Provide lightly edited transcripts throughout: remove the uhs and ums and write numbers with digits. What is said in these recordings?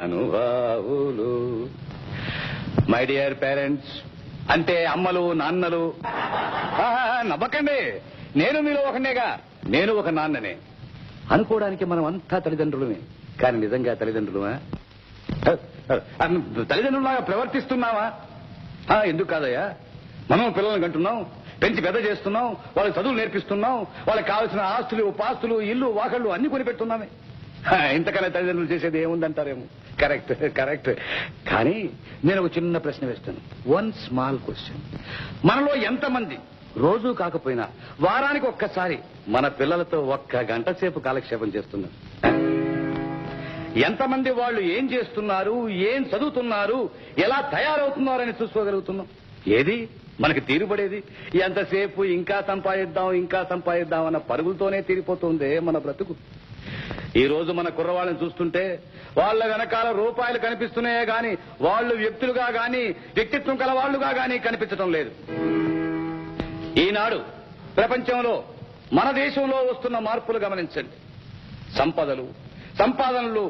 మహానుభావులు. My dear parents, అంటే అమ్మలు నాన్నలు. నవ్వకండి, నేను మీలో ఒకనేగా. నేను ఒక నాన్ననే. అనుకోవడానికి మనం అంతా తల్లిదండ్రులమే, కానీ నిజంగా తల్లిదండ్రులమా? తల్లిదండ్రులాగా ప్రవర్తిస్తున్నావా? ఎందుకు కాదయ్యా, మనం పిల్లల్ని కంటున్నాం, పెంచి పెద్ద చేస్తున్నాం, వాళ్ళకి చదువులు నేర్పిస్తున్నాం, వాళ్ళకి కావాల్సిన ఆస్తులు పాస్తులు ఇల్లు వాకళ్ళు అన్ని కొనిపెడుతున్నామే. ఇంతకన్నా తల్లిదండ్రులు చేసేది ఏముందంటారేమో. Correct correct. కానీ నేను ఒక చిన్న ప్రశ్న వేస్తాను. One small question. మనలో ఎంతమంది రోజు కాకపోయినా వారానికి ఒక్కసారి మన పిల్లలతో 1 గంట సేపు కాలక్షేపం చేస్తున్నారు? ఎంతమంది వాళ్ళు ఏం చేస్తున్నారు, ఏం చదువుతున్నారు, ఎలా తయారవుతున్నారని చూసుకోగలుగుతున్నాం? ఏది మనకి తీరుబడేది? ఎంతసేపు ఇంకా సంపాదిద్దాం అన్న పరుగులతోనే తీరిపోతుంది మన బ్రతుకు. ఈ రోజు మన కుర్రవాళ్ళని చూస్తుంటే వాళ్ళ వెనకాల రూపాయలు కనిపిస్తున్నాయే గాని వాళ్ళు వ్యక్తులుగా గాని వ్యక్తిత్వం కల వాళ్లుగా గాని కనిపించడం లేదు. ఈనాడు ప్రపంచంలో మన దేశంలో వస్తున్న మార్పులు గమనించండి. సంపాదనలు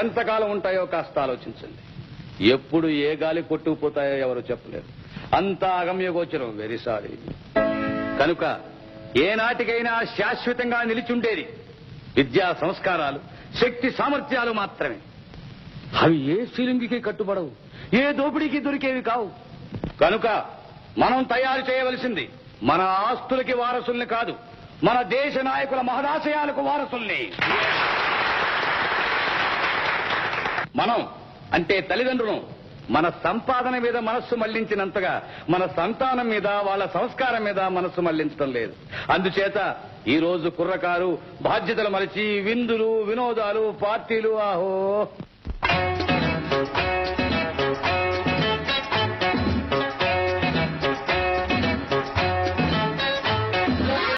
ఎంతకాలం ఉంటాయో కాస్త ఆలోచించండి. ఎప్పుడు ఏ గాలి కొట్టుకుపోతాయో ఎవరు చెప్పలేరు. అంతా అగమ్యగోచరం. Very sorry. కనుక ఏనాటికైనా శాశ్వతంగా నిలిచుండేది విద్యా సంస్కారాలు, శక్తి సామర్థ్యాలు మాత్రమే. అవి ఏ సీలింగికి కట్టుబడవు, ఏ దోపిడీకి దొరికేవి కావు. కనుక మనం తయారు చేయవలసింది మన ఆస్తులకి వారసుల్ని కాదు, మన దేశ నాయకుల మహదాశయాలకు వారసుల్ని. మనం అంటే తల్లిదండ్రులు మన సంపాదన మీద మనస్సు మళ్లించినంతగా మన సంతానం మీద, వాళ్ళ సంస్కారం మీద మనస్సు మళ్లించడం లేదు. అందుచేత ఈ రోజు కుర్రకారు బాధ్యతలు మరిచి విందులు, వినోదాలు, పార్టీలు, ఆహో